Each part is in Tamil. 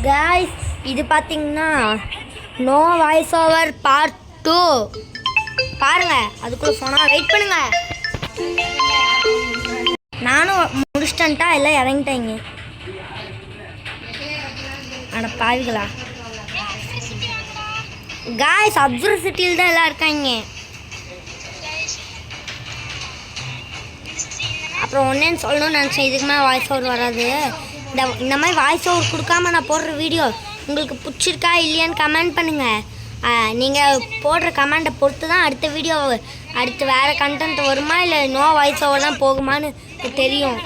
गाइस இது பாத்தீங்கன்னா நோ வாய்ஸ் ஓவர் பார்ட் 2 பாருங்க. அதுக்குள்ள சொன்னா வெயிட் பண்ணுங்க. நானும் முடிச்சிட்டேன்டா, எல்லாம் இறங்கிட்டாங்க. அட பாவிகளா. गाइस அப்சர்வர் சிட்டில தான் எல்லாம் இருக்காங்க. அப்புறம் ஒன்னேன்னு சொல்லணும்னு நினச்சேன், இதுக்கு மேலே வாய்ஸ் ஓவர் வராது. இந்த மாதிரி வாய்ஸ் ஓவர் கொடுக்காம நான் போடுற வீடியோ உங்களுக்கு பிடிச்சிருக்கா இல்லையான்னு கமெண்ட் பண்ணுங்கள். நீங்கள் போடுற கமெண்ட்டை பொறுத்து தான் அடுத்த வீடியோ அடுத்து வேறு கண்டென்ட் வருமா இல்லை நோ வாய்ஸ் ஓவர் தான் போகுமான்னு தெரியும்.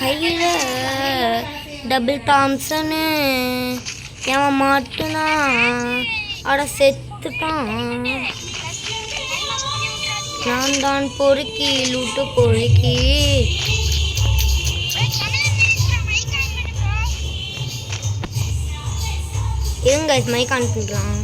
கையில் டபுள் தாம்சனு எவன் மாட்டுனா அட செத்துட்டான். நான் தான் பொறுக்கி லூட்டு பொறுக்கி. இருங்க மைக் ஆன் பண்ணிக்கலாம்.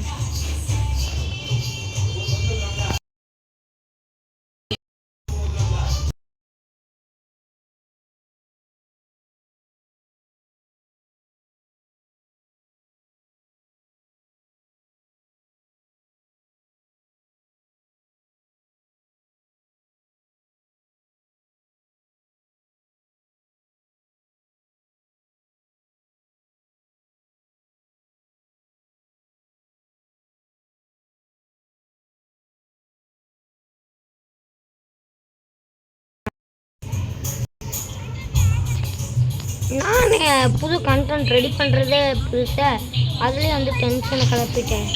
நான் புது கண்டென்ட் ரெடி பண்ணுறதே புதுசாக, அதுலேயே வந்து டென்ஷனை கிளப்பிட்டேன்.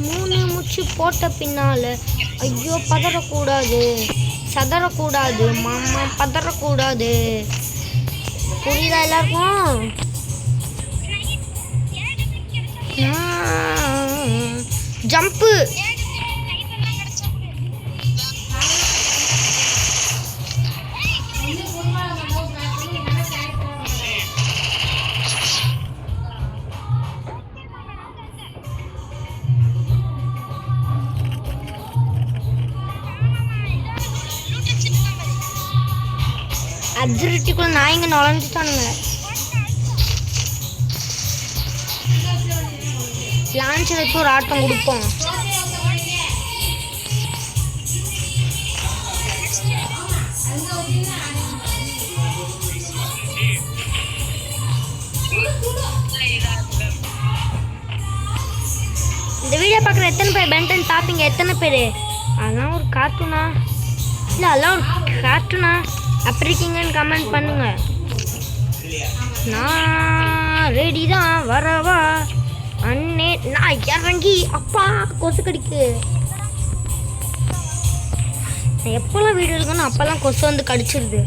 3 முச்சு போட்ட பின்னால் ஐயோ பதறக்கூடாது, சதறக்கூடாது, மாமா பதறக்கூடாது. புரியுதா எல்லாருக்கும்? ஜம்ப்பு அப்சர்வேட்டரிக்குள்ள நாய்ங்க நுழைஞ்சிட்டானுங்க. லான்ச் வச்சு ஒரு ஆட்டம் கொடுப்போம். இந்த வீடியோ பார்க்குற எத்தனை பேர் பென்டன் பார்ப்பீங்க? எத்தனை பேர்? அதெல்லாம் ஒரு கார்ட்டூனா இல்லை அதெல்லாம் ஒரு கார்ட்டூனா அப்படி இருக்கீங்கன்னு கமெண்ட் பண்ணுங்க. நான் ரெடி தான், வரவா அண்ணே. நான் இறங்கி அப்பா கொசு கடிக்கு. நான் எப்போல்லாம் வீடியோ இருக்கணும் அப்போல்லாம் கொசு வந்து கடிச்சிருது.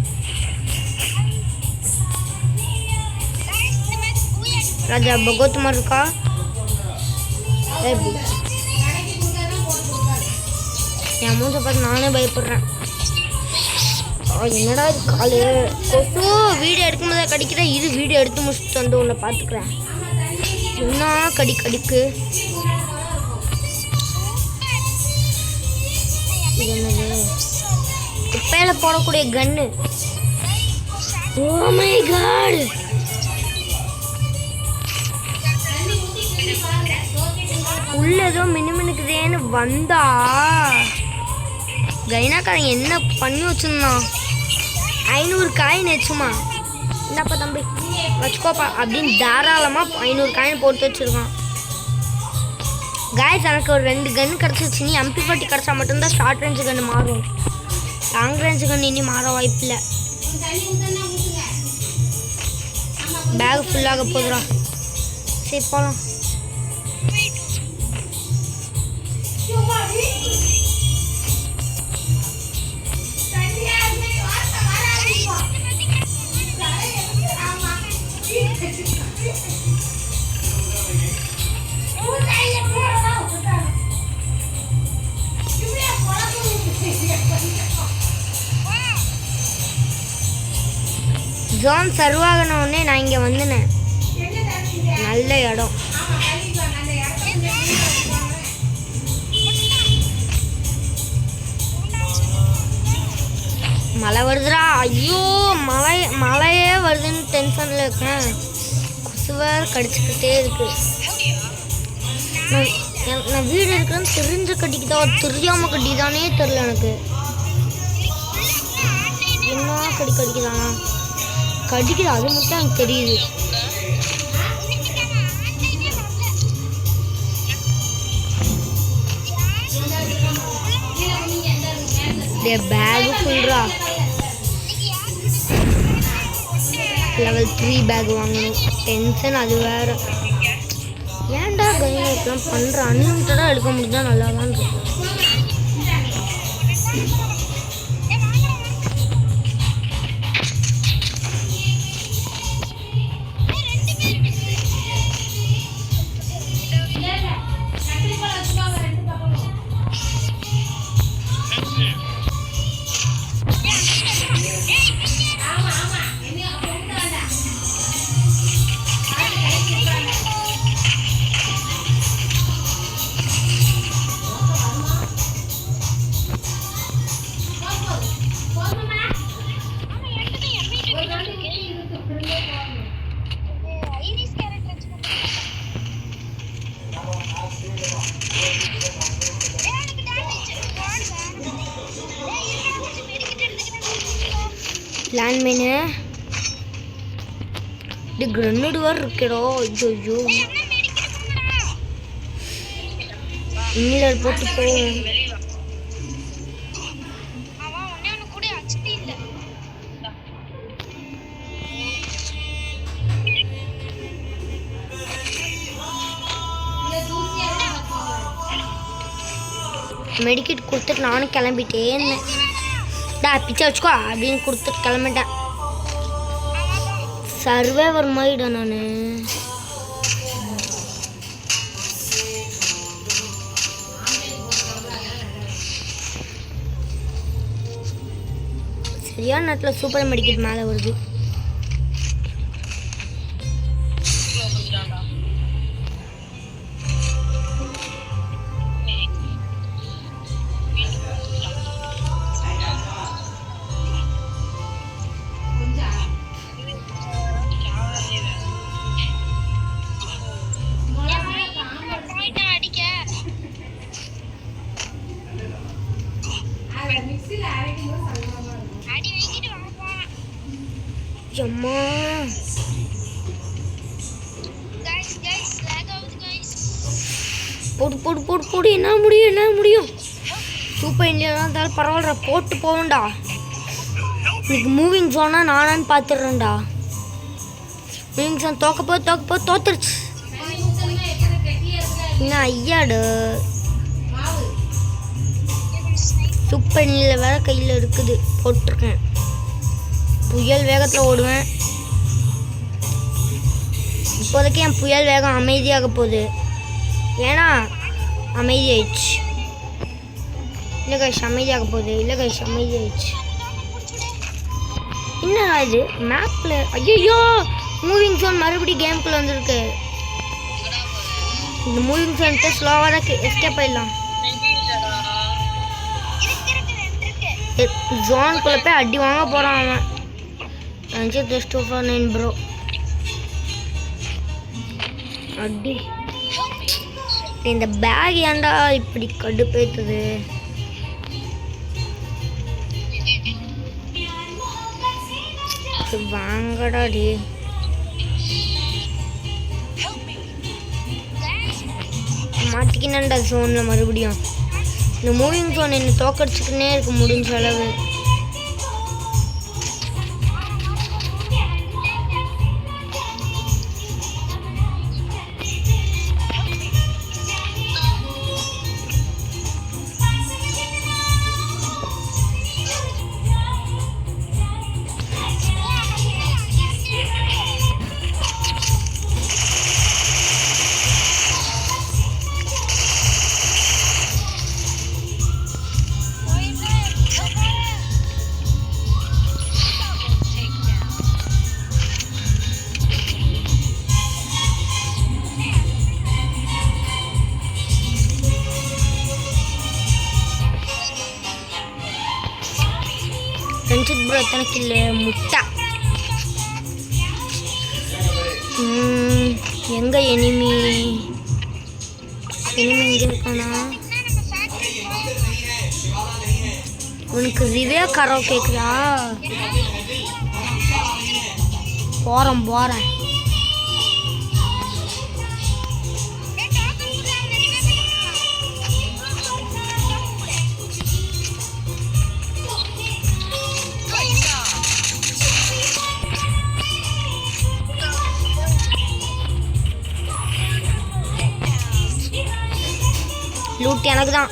ராஜா பகவத் மாதிரி இருக்கா? என் மூஞ்ச பார்த்து நானே பயப்படுறேன். என்னடா இது காலு கொசு வீடியோ எடுக்கும்போது கடிக்கிறேன். இது வீடியோ எடுத்து முடிச்சுட்டு வந்து உன்னை பார்த்துக்கிறேன். என்ன கடிக்கு இது என்னது? குப்பையில போடக்கூடிய கன்னு. ஓ மை காட், உள்ள ஏதோ மினுமினுக்குதேன்னு வந்தா கைனாக்காரங்க என்ன பண்ணி வச்சுருந்தான்? 500 காயின் வச்சுமா, இந்தாப்பா தம்பி வச்சுக்கோப்பா அப்படின்னு தாராளமாக 500 காயின் போட்டு வச்சுருக்கான். காய்ஸ் எனக்கு ஒரு 2 கன்று கிடச்சிருச்சு. நீ MP40 கிடச்சா மட்டும்தான் ஷார்ட் ரேஞ்சு கன்று மாறும். லாங் ரேஞ்சு கன்று இனி மாற வாய்ப்பில்லை. பேக் ஃபுல்லாக போதுரா. சரி போகலாம். ஜோன் சர்வாகன உடனே நான் இங்கே வந்துனேன். நல்ல இடம். மழை வருதுடா. ஐயோ மழையே வருதுன்னு டென்ஷனில் இருக்கேன். கொசு வேறு கடிச்சிக்கிட்டே இருக்கு. நான் வீடு இருக்கிறேன்னு தெரிஞ்ச கட்டிக்கிட்டா தெரியாமல் கட்டிதானே தெரில எனக்கு. என்ன கடிக்குதானா கடிக்குது, அது மட்டும் எனக்கு தெரியுது. பேகு ஃபுல்ரா. லெவல் 3 பேக் வாங்கணும். டென்ஷன் அது வேறு. ஏன்டா கையில் இப்பெல்லாம் பண்ணுற? அன்லிமிட்டடாக எடுக்க முடிஞ்சால் நல்லா தான் இருக்கும். லேண்ட்மைனு இது கிரனேடு வேறு இருக்கேடோ. ஐயோ இன்னிலர் போட்டு போவோம். மெடிக்கெட் கொடுத்துட்டு நானும் கிளம்பிட்டேன். பிச்சை வச்சுக்கோ அப்படின்னு கொடுத்துட்டு கிளம்பிட்டேன். சர்வைவர் மாதிரிடா நான். சரியான நேரத்தில் சூப்பர் மெடிக்கெட் மேலே வருது. அம்மா போடு போடு போடு போடு. என்ன முடியும் சூப்பர் இந்தியா தான் இருந்தாலும் பரவாயில்ல, போட்டு போவேன்டா. இன்னைக்கு மூவிங் ஜோனா நானான்னு பார்த்துடுறேன்டா. Moving zone தோத்துருச்சு. என்ன ஐயாடு சூப்பர் இந்தியா வேற கையில் இருக்குது, போட்டிருக்கேன். புயல் வேகத்தில் ஓடுவேன். இப்போதைக்கு என் புயல் வேகம் அமைதியாக போகுது. ஏன்னா அமைதியாயிடுச்சு. இல்லை கைஷ் அமைதியாக போகுது. என்னடா இது மேப்பில்? ஐயோ மூவிங் ஜோன் மறுபடியும் கேமுக்குள்ளே வந்துருக்கு. இந்த மூவிங் ஜோன்ட்டு ஸ்லோவாக தான் எஸ்கேப் ஆயிடலாம். ஜோனுக்குள்ளே போய் அடி வாங்க போகிறான் அவன். 5+249 ப்ரோ அடி. இந்த பேக் ஏன்டா இப்படி கடுப்பேத்துது? வாங்கடா டி. மாட்டிக்கினேன்டா ஜோனில் மறுபடியும். இந்த மூவிங் ஜோன் என்ன தோக்கடிச்சுக்கினே இருக்கு முடிஞ்ச அளவு. ரஞ்சித் ப்ரோ எத்தனை கில்லு? முட்டை. எங்க எனிமி எங்க இருக்கானா? உனக்கு ரிவே கரோ கேக்குதா? போறேன் லூட் எனக்கு தான்.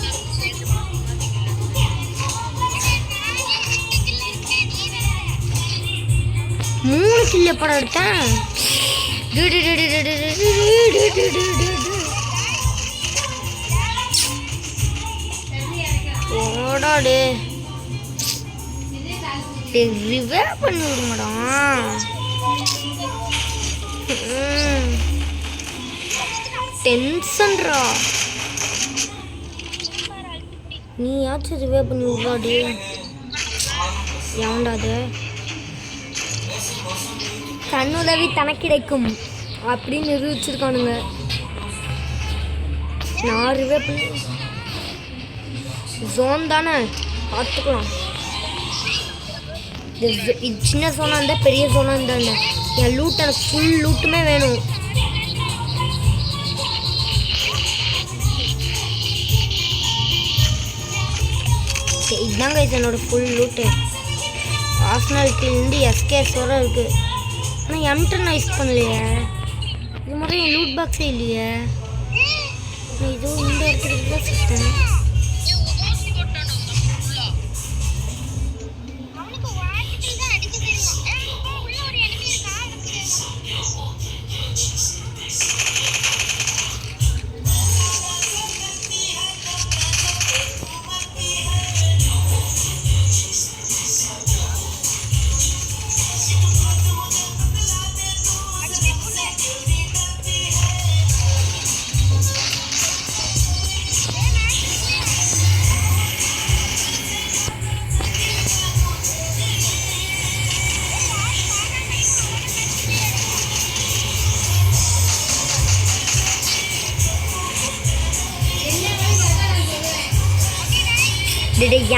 மூணு கில்ல படம் எடுத்தேன். ஓடாடு ரிவே பண்ணி விடுங்கடா. டென்ஷன்ரா. நீயாச்சும் ரிவே பண்ணி விடுறாடி. ஏன்டாது கண்ணுதவி தனக்கிடைக்கும் அப்படின்னு நிரூபிச்சிருக்கானுங்க. நான் ரிவே பண்ணி ஜோன் தானே பார்த்துக்கலாம். இது சின்ன ஜோனாக இருந்தால் பெரிய ஜோனாக இருந்தால் என் லூட் எனக்கு ஃபுல் லூட்டுமே வேணும். இதுதாங்க இது என்னோட ஃபுல் லூட்டு. ஆர்சனாலிட்டிலேருந்து எஸ்கேஎஸ் வர இருக்குது. ஆனால் M10 நான் யூஸ் பண்ணலையே. இது மாதிரி என் லூட் பாக்ஸே இல்லையே. நான் இதோ இந்த இடத்துக்கு தான் சுட்டேன்.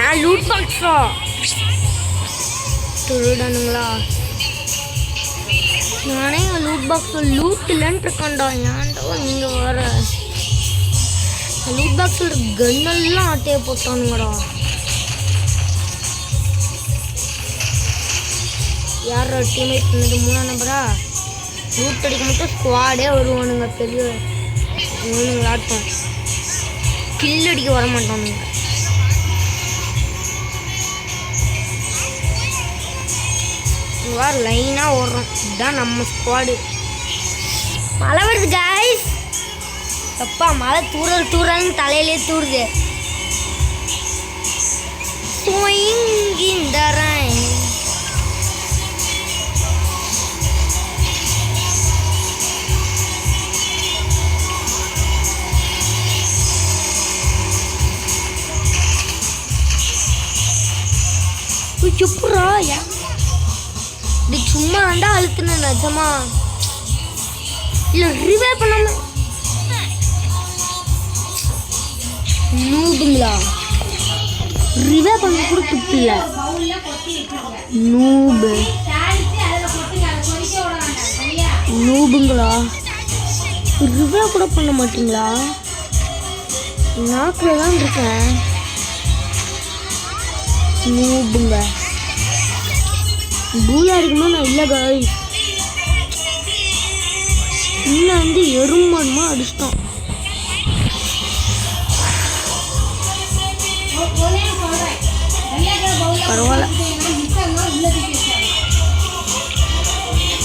ஏன் லூட் பாக்ஸா திருடானுங்களா? நானே என் லூட் பாக்ஸில் லூட் இல்லைன்னு இருக்கேன்டா. ஏன்டா நீங்கள் வர லூட் பாக்ஸில் கன்னெல்லாம் ஆட்டையை போட்டானுங்கடா. யார் டீம்மேட் பண்ணது? 3ஆம் நம்பரா? லூட் அடிக்க மட்டும் ஸ்குவாடே வருவானுங்க. பெரிய இவனுங்களாட்டம் கில் அடிக்க வர மாட்டானுங்க. லைனாக ஓடுறோம். இதுதான் நம்ம ஸ்குவாடு. மழை வருது கைஸ். எப்பா மழை தூரல்னு தலையிலே தூருது. சுப்புரா இது சும்மா ஆண்டா அழுத்துன நிஜமா இல்லை ரிவே பண்ணாம நூபுங்களா? ரிவே பண்ண கூட துப்பு இல்லை. நூபுங்களா? ரிவே கூட பண்ண மாட்டீங்களா? நாக்கில் தான் இருக்கேன். நூபுங்க பூலா இருக்குமா? நான் இல்லை காய். இன்னும் வந்து எறும்பாடுமா அடிச்சிட்டோம். பரவாயில்ல.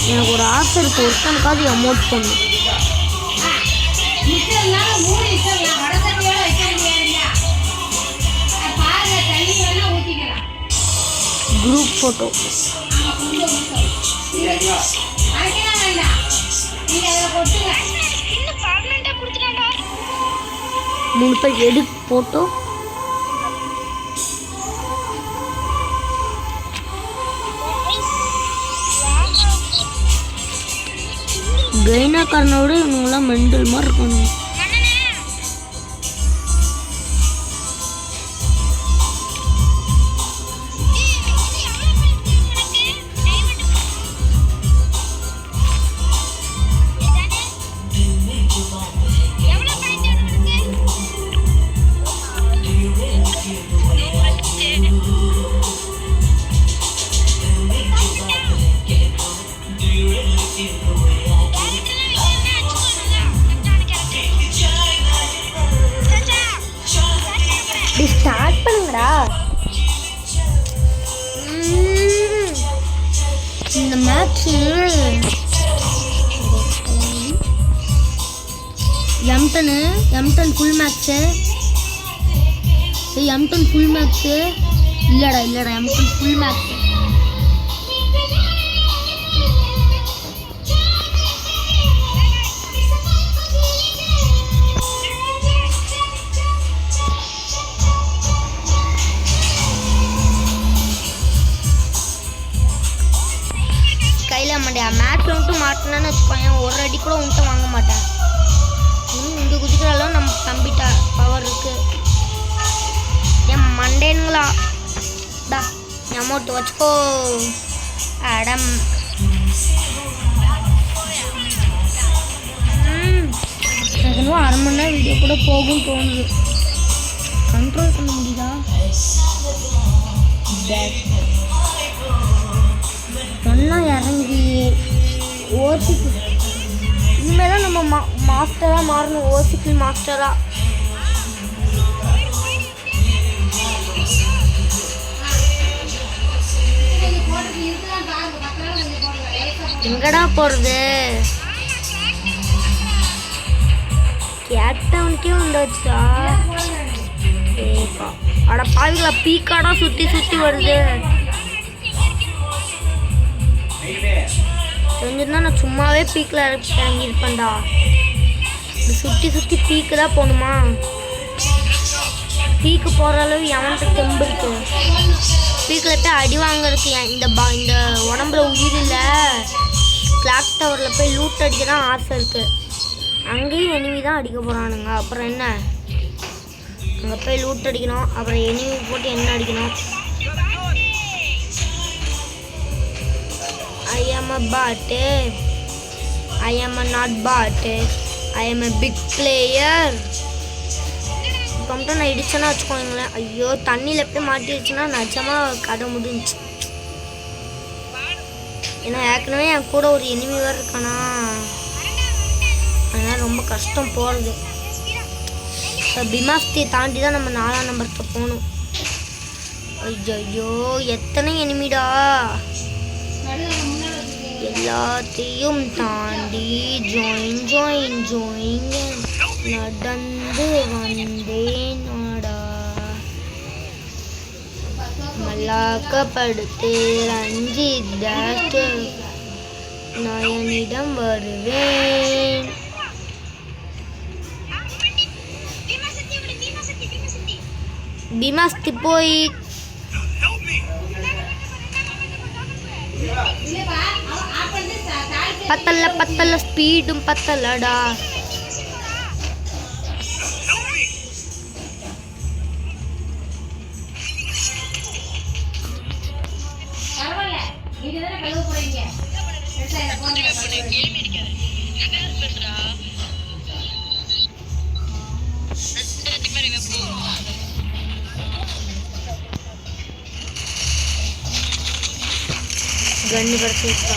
எனக்கு ஒரு ஆசை இருக்கு, ஒருத்தனுக்காவது அமௌண்ட் பண்ணும். குரூப் ஃபோட்டோ 3 பேர் எடு ஃபோட்டோ. கைனாக்காரனோட இவங்கெல்லாம் மெண்டல் மாதிரி இருக்கணும். ஸ்டார்ட் பண்ணுங்கடா. இந்த match M10 full match. M10 full match இல்லடா M10 ஃபுல் மேட்ச்சு. கையில் மாட்டியா மேட்ச் வந்துட்டு மாட்டினேன்னு வச்சுக்கோங்க, ஒரு அடி கூட உன்ட்ட வாங்க மாட்டேன். இங்கே குதிக்கிறாலும் நம்ம தம்பிட்டா பவர் இருக்கு. என் மண்டேனுங்களா டா அமௌண்ட் வச்சுக்கோ. அடம் எனக்கு அரை மணி நேரம் வீடியோ கூட போகும் தோணுது. கண்ட்ரோல் பண்ண முடியுதா? ஒன்றா இறங்கி ஓசிக்கு இனிமேல் தான் நம்ம மாஸ்டராக மாறணும். ஓசிக்கு மாஸ்டராக எங்கடா போகிறது? கேட்டவனுக்கே வந்துச்சா? அட பாவிகளா, பீக்காடா சுற்றி வருது. தெரிஞ்சிருந்தா நான் சும்மாவே பீக்கில் இறங்கியிருப்பேன்டா. சுற்றி பீக்கு தான் போகணுமா? பீக்கு போகிற அளவு எவன்ட்டு தெம்பு இருக்கு? பீக்கில் போய் அடி வாங்கிறதுக்கு இந்த உடம்புல உயிர் இல்லை. கிளாக் டவரில் போய் லூட் அடிக்க தான் ஆசை இருக்குது. அங்கேயும் எனிமி தான் அடிக்க போகிறானுங்க. அப்புறம் என்ன, அங்கே போய் லூட் அடிக்கணும். அப்புறம் எனிமி போட்டு என்ன அடிக்கணும்? I am a bot. I am a not bot. I am a big player. இப்போ மட்டும் நான் இடிச்சேன்னா வச்சுக்கோங்களேன், ஐயோ தண்ணியில் போய் மாட்டிடுச்சுன்னா நிஜமாக கதை முடிஞ்சு. ஏன்னா ஏற்கனவே என் கூட ஒரு எனிமி வேறு இருக்கானா, அதனால் ரொம்ப கஷ்டம் போகிறது. பிமாஸ்தியை தாண்டி தான் நம்ம 4ஆம் நம்பருக்கு போகணும். ஐயோ எத்தனை எனிமிடா! எல்லாத்தையும் தாண்டி ஜோயின் நடந்து வந்தேனாடா. மல்லாக்கப்படுத்து ரஞ்சித் நயனிடம் வருவேன். பீமாஸ்தி போய் பத்தல ஸ்பீடும் பத்தலடா. கண்ணு கிடச்சிருக்கா?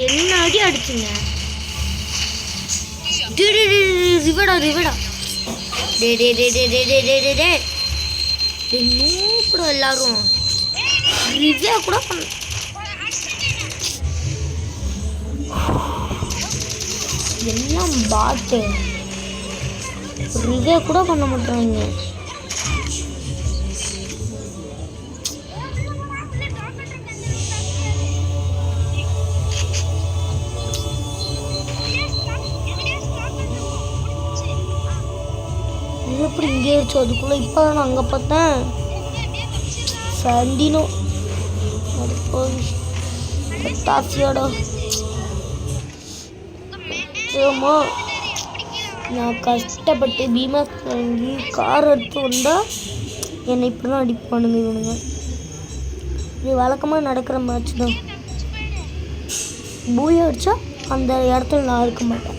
என்ன அடி அடிச்சுங்க? ரிவடா நூப்பட எல்லாரும் ரிவ்யா கூட பண்ண. எல்லாம் பாட்டு ரிவ்யா கூட பண்ண மாட்டாங்க. எப்படி இங்கே இருச்சு அதுக்குள்ளே? இப்போ நான் அங்கே பார்த்தேன் சண்டினோ. தாசியோட ஆமா நான் கஷ்டப்பட்டு பீமா வாங்கி கார் எடுத்து வந்தால் என்னை இப்படி தான் அடிப்பானுங்க இவனுங்க. இது வழக்கமாக நடக்கிற மேட்ச் தான். பூயை அடித்தா அந்த இடத்துல நான் இருக்க மாட்டேன்.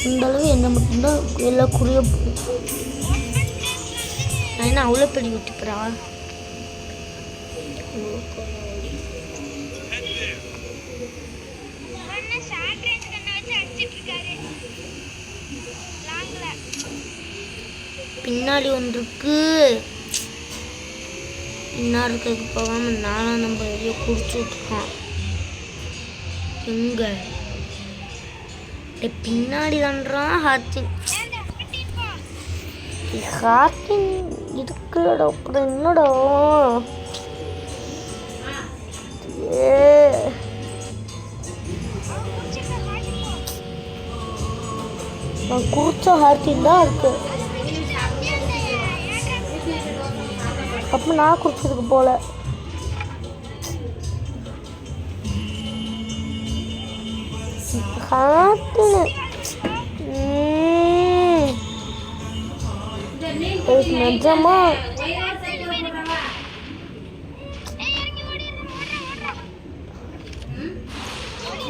இந்தளவு என்ன மட்டும்தான் எல்லாம் குறிய போகும். நான் என்ன அவ்வளோ பெரிய விட்டுப்புறா? பின்னாடி ஒன்றுக்கு பின்னாடி இருக்கிறதுக்கு போகாமல் நானும் நம்ம வெளியே குடிச்சு விட்டுருக்கோம். எங்க பின்னாடி தான்றான் ஹார்டின் ஹார்டின் இருக்குடா. அப்புறம் என்னடா நான் குடிச்ச ஹார்டின் தான் இருக்கு. அப்போ நான் குடிச்சதுக்கு போல நிஜமா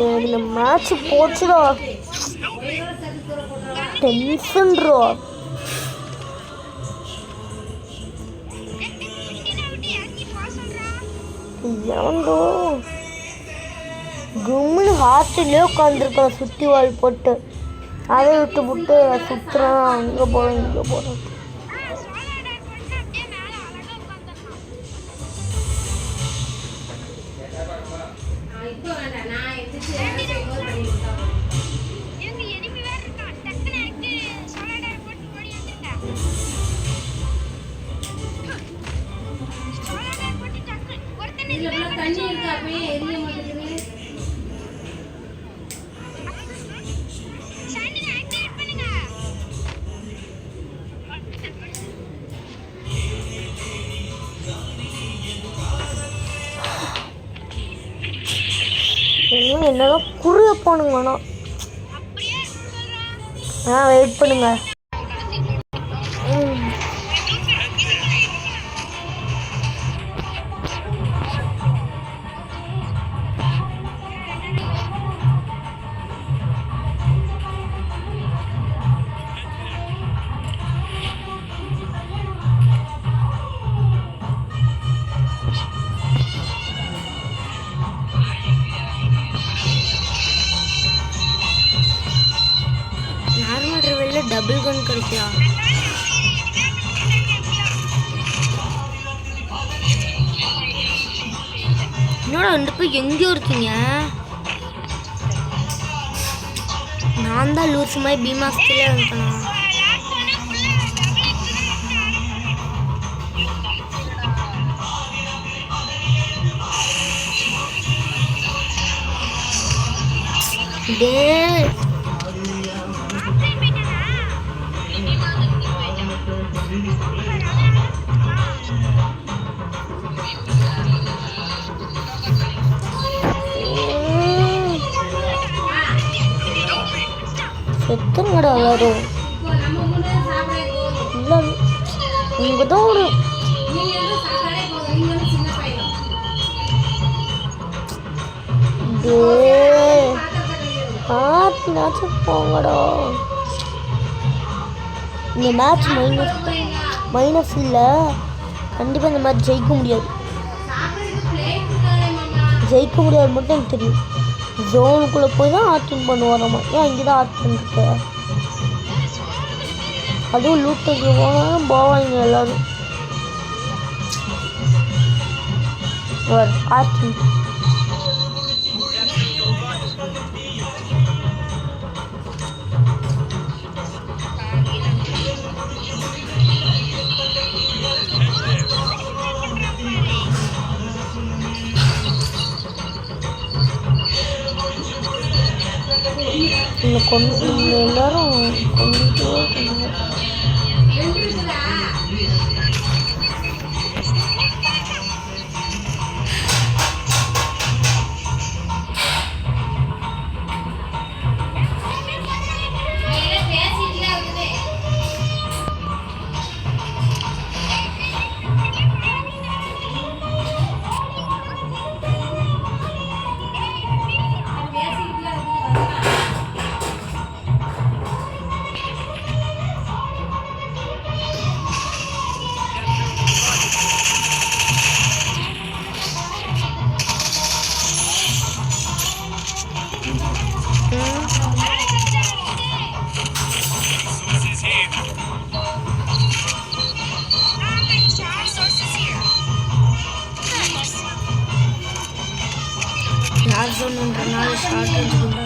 இந்த மேட்ச் போச்சுடா. டென்ஷன்ரா. ஏன்டோ கும்னு ஹாஸ்டல்லே உட்காந்துருக்கான் சுற்றி வால் போட்டு. அதை விட்டு விட்டு சுற்றுறான். அங்கே போகிறோம் இங்கே போகிறோம். என்னதான் குறுக போனுங்கண்ணா. வெயிட் பண்ணுங்க. டபுள் கன் கிடைக்கலாம். என்னடா ரெண்டு பேர் எங்கேயோ இருக்கீங்க? நான் தான் லூசு மாதிரி பீமாஸ்திலே இருக்கேன். செத்துங்கடா எல்லாரும். இல்லை இங்கே தான் ஒரு மேட்ச் போங்கடா. இந்த மேட்ச் மைனஸ் இல்லை. கண்டிப்பாக இந்த மேட்ச் ஜெயிக்க முடியாது. ஜெயிக்க முடியாது மட்டும் எனக்கு தெரியும். ஜோனுக்குள்ளே போய் தான் ஆர்டின் பண்ணுவோம் நம்ம. ஏன் இங்கே தான் ஆர்டின் இருக்கு. அதுவும் லூட்டுக்கு போனாலும் போவாங்க எல்லோரும். ஆர்டின் எல்லாரும் கொண்டுட்டே ஜோன்ன்றனால ஷார்ட் ரேஞ்சுக்குள்ள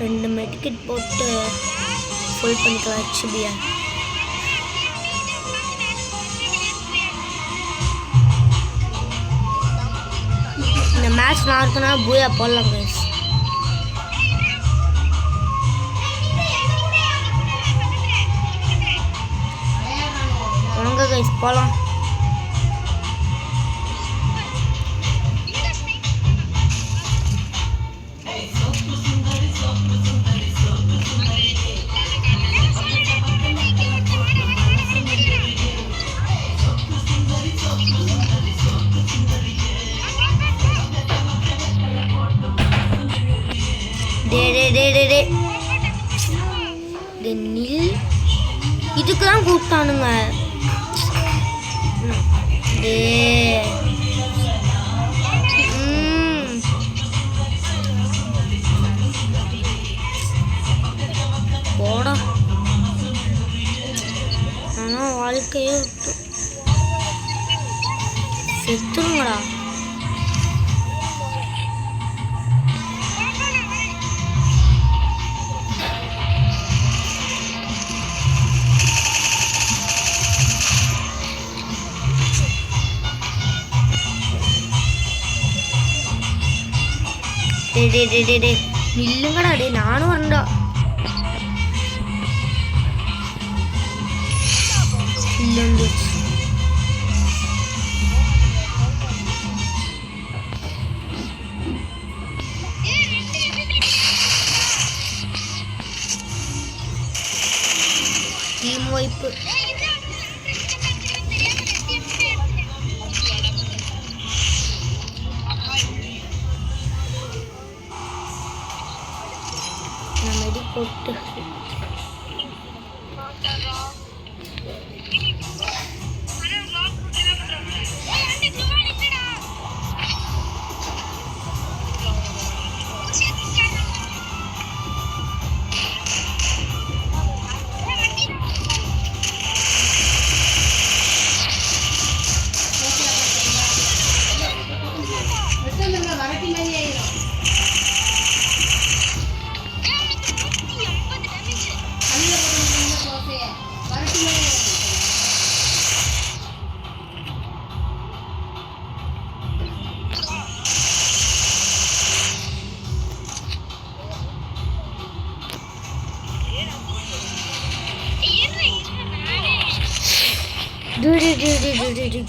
ரெண்டு மெடிக்கெட் போட்டு ஃபுல் பண்ணிக்கலாம் ஹெச்பியை. இந்த மேட்ச் நான் இருக்குன்னா பூயா போடலாம் கைஸ். வாங்க கைஸ் போகலாம். இதுக்கு தான் கூப்பிட்டானுங்க. போடா ஆனால் வாழ்க்கையே விட்டு செத்துருங்கடா. நில்லுங்கடா டே, நானும் வரண்டா. இல்லைண்டு டீம் வைப்பு. போட்டு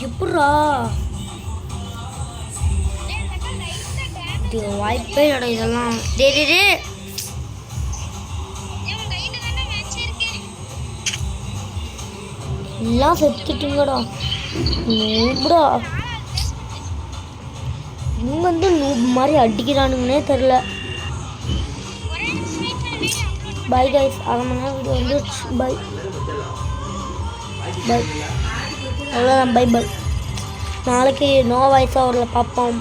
எப்படா இது வாய்ப்பே இல்லடா இதெல்லாம். எல்லாம் செத்துட்டுங்கடா. நூபுடா இவங்க வந்து நூப் மாதிரி அடிக்கிறானுங்கன்னே தெரில. பை கைஸ், அரை மணி நேரம் வீடியோ வந்துருச்சு. பை பை, அவ்வளோதான். Bye bye. நாளைக்கு நோ வாய்ஸ் ஓவரில் பார்ப்போம்.